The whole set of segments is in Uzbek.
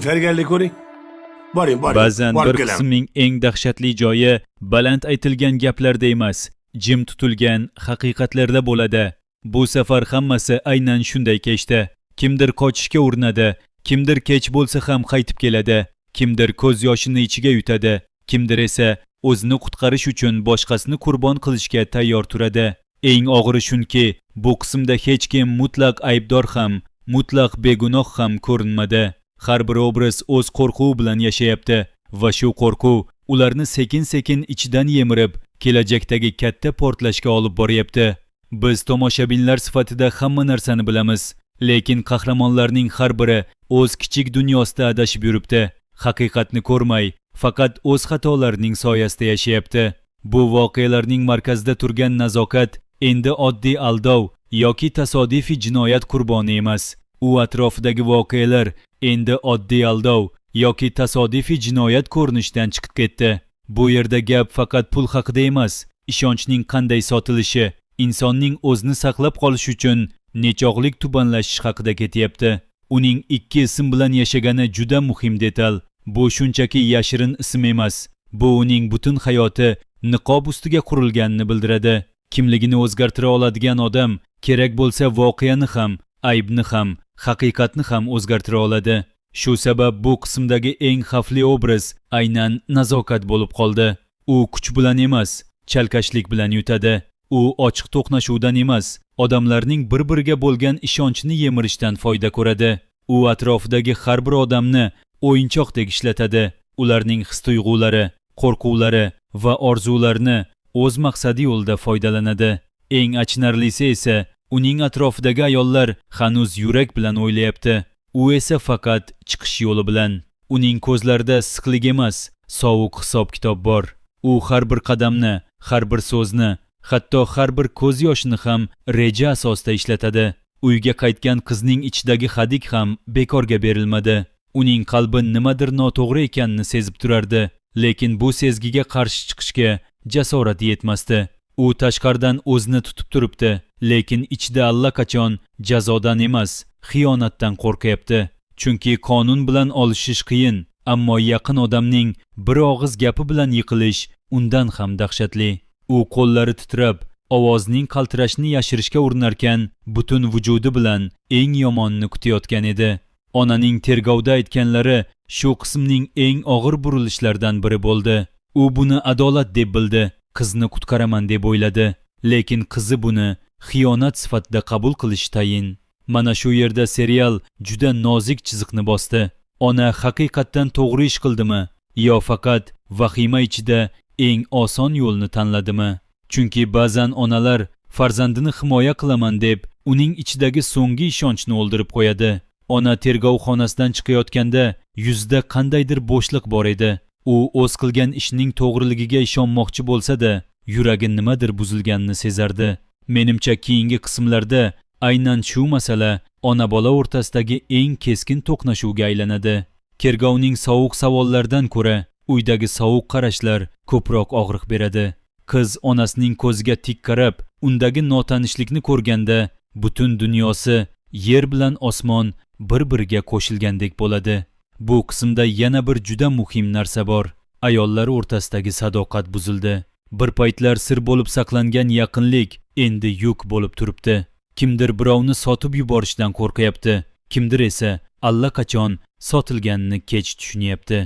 Tayyorgarlik ko'ring. Boring. Ba'zan Borib bir kelaman. qismning eng dahshatli joyi baland aytilgan gaplarda emas, jim tutilgan haqiqatlarda bo'ladi. Bu safar hammasi aynan shunday kechdi. Kimdir qochishga urinadi, kimdir kech bo'lsa ham qaytib keladi, kimdir ko'z yoshini ichiga yutadi, kimdir esa o'zini qutqarish uchun boshqasini qurbon qilishga tayyor turadi. Eng og'iri shunki, bu qismda hech kim mutlaq aybdor ham, mutlaq begunoh ham ko'rinmadi. Har bir obraz o'z qo'rquvi bilan yashayapti va shu qo'rquv ularni sekin-sekin ichidan yemirib, kelajakdagi katta portlashga olib boryapti. Biz tomoshabinlar sifatida hamma narsani bilamiz, lekin qahramonlarning har biri o'z kichik dunyosida adashib yuribdi. Haqiqatni ko'rmay, faqat o'z xatolarining soyasida yashayapti. Bu voqealarning markazida turgan nazokat endi oddiy aldov yoki tasodifiy jinoyat qurboni emas. U atrofidagi voqealar endi oddiy aldov yoki tasodifiy jinoyat ko'rinishidan chiqib ketdi. Bu yerda gap faqat pul haqida emas, ishonchning qanday sotilishi, insonning o'zini saqlab qolish uchun nechog'lik tubanlashish haqida ketyapti. Uning ikki ism bilan yashagani juda muhim detal. Bu shunchaki yashirin ism emas. Bu uning butun hayoti niqob ustiga qurilganini bildiradi. Kimligini o'zgartira oladigan odam kerak bo'lsa voqeani ham, aybni ham, haqiqatni ham o'zgartira oladi. Shu sabab bu qismdagi eng xavfli obraz aynan nazokat bo'lib qoldi. U kuch bilan emas, chalkashlik bilan yutadi. U ochiq to'qnashuvdan emas, odamlarning bir-biriga bo'lgan ishonchini yemirishdan foyda ko'radi. U atrofidagi har bir odamni o'yinchoqdek ishlatadi. Ularning his-tuyg'ulari, qo'rquvlari va orzularini o'z maqsadi yo'lida foydalanadi. Eng achinarlisi esa uning atrofidagi ayollar hanuz yurak bilan o'ylayapti. U esa faqat chiqish yo'li bilan. Uning ko'zlarida issiqlik emas, sovuq hisob-kitob bor. U har bir qadamni, har bir so'zni, hatto har bir ko'z yoshini ham reja asosida ishlatadi. Uyga qaytgan qizning ichidagi hadik ham bekorga berilmadi. Uning qalbi nimadir noto'g'ri ekanini sezib turardi, lekin bu sezgiga qarshi chiqishga jasorati yetmasdi. U tashqaridan o'zini tutib turibdi, lekin ichida allaqachon jazodan emas, xiyonatdan qo'rqyapti. Chunki qonun bilan olishish qiyin, ammo yaqin odamning bir og'iz gapi bilan yiqilish undan ham dahshatli. U qo'llari titrab, ovozining qaltirashini yashirishga urinarkan, butun vujudi bilan eng yomonini kutayotgan edi. Onaning tergovda aytganlari shu qismning eng og'ir burilishlaridan biri bo'ldi. U buni adolat deb bildi, qizni qutqaraman deb o'yladi, lekin qizi buni xiyonat sifatida qabul qilish tayin. Mana shu yerda serial juda nozik chiziqni bosdi. Ona haqiqatdan to'g'ri ish qildimi yo faqat vahima ichida eng oson yo'lni tanladimi? Chunki ba'zan onalar farzandini himoya qilaman deb uning ichidagi so'nggi ishonchni o'ldirib qo'yadi. Ona tergov xonasidan chiqayotganda yuzida qandaydir bo'shliq bor edi. U o'z qilgan ishining to'g'riligiga ishonmoqchi bo'lsa-da, yuragi nimadir buzilganini sezardi. Menimcha keyingi qismlarda aynan shu masala ona-bola o'rtasidagi eng keskin to'qnashuvga aylanadi. Tergovning sovuq savollardan ko'ra uydagi sovuq qarashlar ko'proq og'riq beradi. Qiz onasining ko'ziga tik qarab, undagi notanishlikni ko'rganda butun dunyosi, yer bilan osmon bir-biriga qo'shilgandek bo'ladi. Bu qismda yana bir juda muhim narsa bor. Ayollar o'rtasidagi sadoqat buzildi. Bir paytlar sir bo'lib saqlangan yaqinlik endi yuk bo'lib turibdi. Kimdir birovni sotib yuborishdan qo'rqyapti, kimdir esa allaqachon sotilganini kech tushunyapti.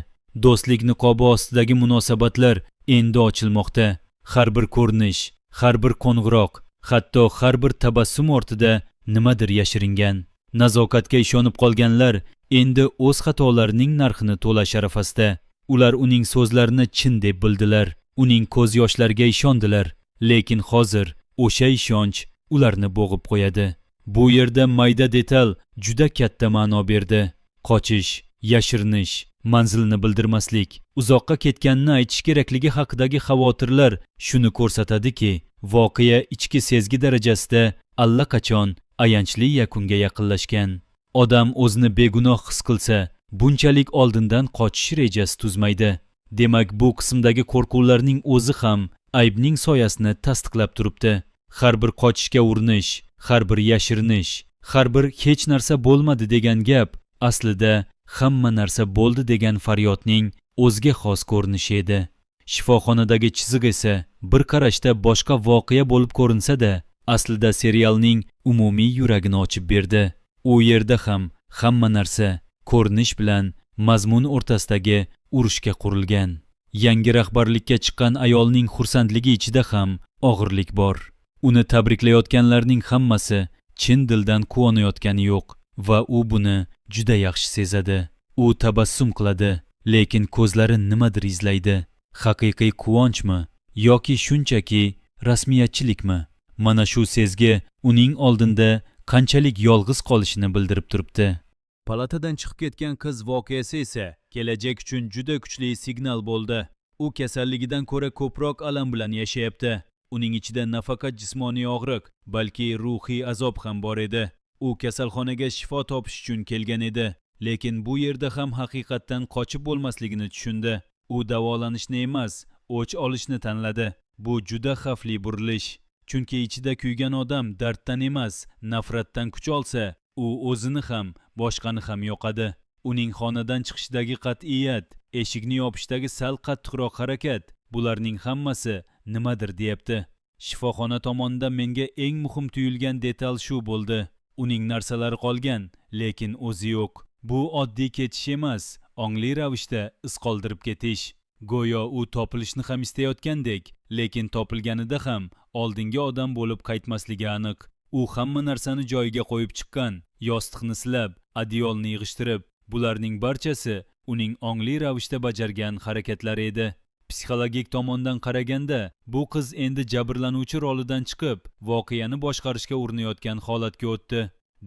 Do'stlik niqobi ostidagi munosabatlar endi ochilmoqda. Har bir ko'rinish, har bir qo'ng'iroq, hatto har bir tabassum ortida nimadir yashiringan. Nazokatga ishonib qolganlar endi o'z xatolarining narxini to'lash arafasida. Ular uning so'zlarini chin deb bildilar, uning ko'z yoshlariga ishondilar, lekin hozir o'sha ishonch ularni bo'g'ib qo'yadi. Bu yerda mayda detal juda katta ma'no berdi. Qochish, yashirinish, manzilni bildirmaslik, uzoqqa ketganini aytish kerakligi haqidagi xavotirlar shuni ko'rsatadiki, voqea ichki sezgi darajasida allaqachon ayanchli yakunga yaqinlashgan. Odam o'zini begunoh his qilsa, bunchalik oldindan qochish rejasi tuzmaydi. Demak, bu qismdagi qo'rquvlarning o'zi ham aybning soyasini tasdiqlab turibdi. Har bir qochishga urinish, har bir yashirinish, har bir hech narsa bo'lmadi degan gap aslida hamma narsa bo'ldi degan faryodning o'ziga xos ko'rinishi edi. Shifoxonadagi chiziq esa bir qarashda boshqa voqea bo'lib ko'rinsa-da, aslida serialning umumiy yuragini ochib berdi. U yerda ham hamma narsa ko'rinish bilan mazmun o'rtasidagi urushga qurilgan. Yangi rahbarlikka chiqqan ayolning xursandligi ichida ham og'irlik bor. Uni tabriklayotganlarning hammasi chin dildan quvonayotgani yo'q va u buni juda yaxshi sezadi. U tabassum qiladi, lekin ko'zlari nimadir izlaydi. Haqiqiy quvonchmi yoki shunchaki rasmiyatchilikmi? Mana shu sezgi uning oldinda qanchalik yolg'iz qolishini bildirib turibdi. Palatadan chiqib ketgan qiz voqeasi esa kelajak uchun juda kuchli signal bo'ldi. U kasalligidan ko'ra ko'proq alam bilan yashayapti. Uning ichida nafaqat jismoniy og'riq, balki ruhiy azob ham bor edi. U kasalxonaga shifo topish uchun kelgan edi, lekin bu yerda ham haqiqatdan qochib bo'lmasligini tushundi. U davolanishni emas, o'ch olishni tanladi. Bu juda xavfli burilish. Chunki ichida kuygan odam darddan emas, nafratdan kuch olsa, u o'zini ham, boshqani ham yo'qadi. Uning xonadan chiqishidagi qat'iyat, eshikni yopishdagi sal qattiqroq harakat, bularning hammasi nimadir deyapti. Shifoxona tomonidan menga eng muhim tuyulgan detal shu bo'ldi. Uning narsalari qolgan, lekin o'zi yo'q. Bu oddiy ketish emas, ongli ravishda iz qoldirib ketish. Go'yo u topilishni ham istayotgandek, lekin topilganida ham oldingi odam bo'lib qaytmasligi aniq. U hamma narsani joyiga qo'yib chiqqan, yostiqni silab, adyolni yig'ishtirib, bularning barchasi uning ongli ravishda bajargan harakatlari edi. Psixologik tomondan qaraganda, bu qiz endi jabrlanuvchi rolidan chiqib, voqeani boshqarishga urinayotgan holatga o'tdi.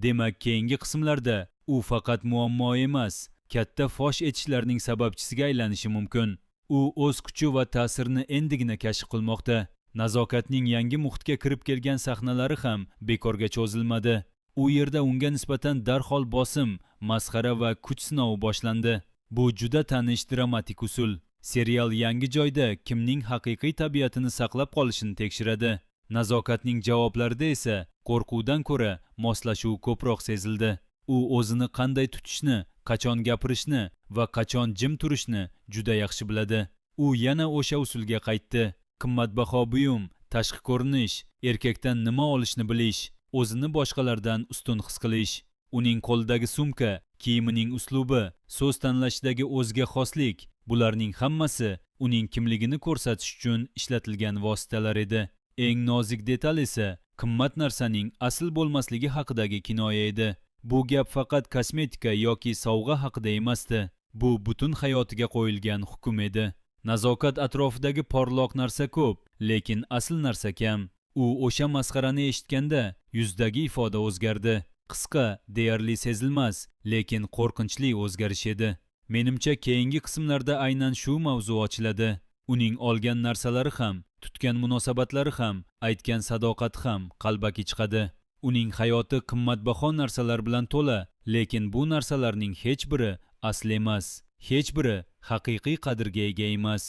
Demak, keyingi qismlarda u faqat muammo emas, katta fosh etishlarning sababchisiga aylanishi mumkin. U o'z kuchi va ta'sirini endigina kashf qilmoqda. Nazokatning yangi muhitga kirib kelgan sahnalari ham bekorga cho'zilmadi. U yerda unga nisbatan darhol bosim, masxara va kuch sinovi boshlandi. Bu juda tanish dramatik usul. Serial yangi joyda kimning haqiqiy tabiatini saqlab qolishini tekshiradi. Nazokatning javoblarida esa qo'rquvdan ko'ra moslashuv ko'proq sezildi. U o'zini qanday tutishni, qachon gapirishni va qachon jim turishni juda yaxshi biladi. U yana o'sha usulga qaytdi. Qimmatbaho buyum, tashqi ko'rinish, erkakdan nima olishni bilish, o'zini boshqalardan ustun his qilish. Uning qo'lidagi sumka, kiyimining uslubi, so'z tanlashidagi o'ziga xoslik, bularning hammasi uning kimligini ko'rsatish uchun ishlatilgan vositalar edi. Eng nozik detal esa qimmat narsaning asl bo'lmasligi haqidagi kinoya edi. Bu gap faqat kosmetika yoki sovg'a haqida emasdi. Bu butun hayotiga qo'yilgan hukm edi. Nazokat atrofidagi porloq narsa ko'p, lekin asl narsa kam. U o'sha masxarani eshitganda yuzdagi ifoda o'zgardi. Qisqa, deyarli sezilmas, lekin qo'rqinchli o'zgarish edi. Menimcha keyingi qismlarda aynan shu mavzu ochiladi. Uning olgan narsalari ham, tutgan munosabatlari ham, aytgan sadoqati ham qalbaki chiqadi. Uning hayoti qimmatbaho narsalar bilan to'la, lekin bu narsalarning hech biri asl emas, hech biri haqiqiy qadrga ega emas.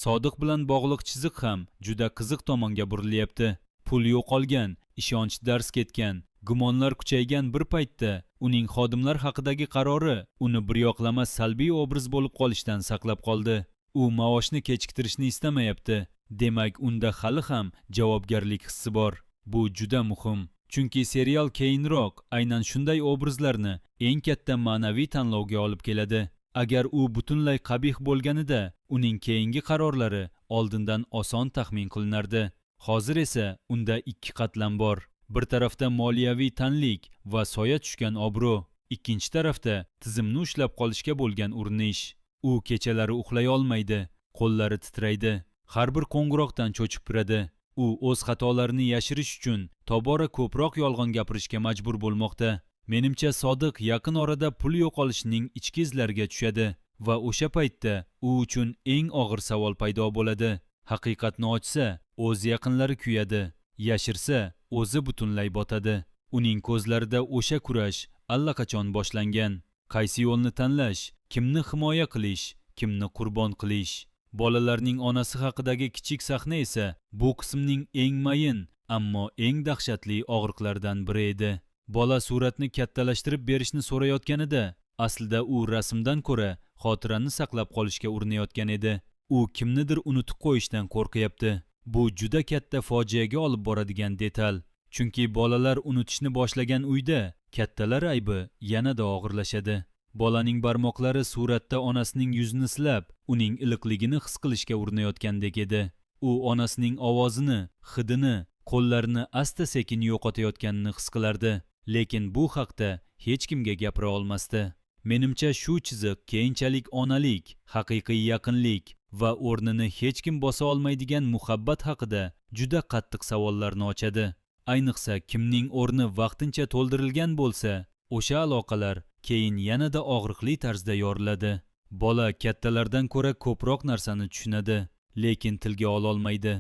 Sodiq bilan bog'liq chiziq ham juda qiziq tomonga burilyapti. Pul yo'qolgan, ishonch dars ketgan, gumonlar kuchaygan bir paytda uning xodimlar haqidagi qarori uni biryoqlama salbiy obraz bo'lib qolishdan saqlab qoldi. U maoshni kechiktirishni istamayapti. Demak, unda hali ham javobgarlik hissi bor. Bu juda muhim. Chunki serial keyinroq aynan shunday obrazlarni eng katta ma'naviy tanlovga olib keladi. Agar u butunlay qabih bo'lganida, uning keyingi qarorlari oldindan oson taxmin qilinardi. Hozir esa unda ikki qatlam bor. Bir tarafda moliyaviy tanlik va soya tushgan obro', ikkinchi tarafda tizimni ushlab qolishga bo'lgan urinish. U kechalari uxlay olmaydi, qo'llari titraydi, har bir qo'ng'iroqdan cho'chib turadi. U o'z xatolarini yashirish uchun tobora ko'proq yolg'on gapirishga majbur bo'lmoqda. Menimcha Sodiq yaqin orada pul yo'qolishining ichki izlariga tushadi va o'sha paytda u uchun eng og'ir savol paydo bo'ladi. Haqiqatni ochsa, o'z yaqinlari kuyadi, yashirsa, o'zi butunlay botadi. Uning ko'zlarida o'sha kurash allaqachon boshlangan. Qaysi yo'lni tanlash, kimni himoya qilish, kimni qurbon qilish. Bolalarning onasi haqidagi kichik sahna esa bu qismning eng mayin, ammo eng dahshatli og'riqlardan biri edi. Bola suratni kattalashtirib berishni so'rayotganida, Aslida u rasmdan ko'ra xotirani saqlab qolishga urinayotgan edi. U kimnidir unutib qo'yishdan qo'rqyapti. Bu juda katta fojiaga olib boradigan detal. Chunki bolalar unutishni boshlagan uyda kattalar aybi yanada og'irlashadi. Bolaning barmoqlari suratda onasining yuzini silab, uning iliqligini his qilishga urinayotgandek edi. U onasining ovozini, hidini, qo'llarini asta-sekin yo'qotayotganini his qilardi, lekin bu haqda hech kimga gapira olmasdi. Menimcha shu chiziq keyinchalik onalik, haqiqiy yaqinlik va o'rnini hech kim bosa olmaydigan muhabbat haqida juda qattiq savollarni ochadi. Ayniqsa kimning o'rni vaqtincha to'ldirilgan bo'lsa, o'sha aloqalar keyin yanada og'riqli tarzda yoriladi. Bola kattalardan ko'ra ko'proq narsani tushunadi, lekin tilga ola olmaydi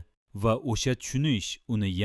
va o'sha tushunish uni yana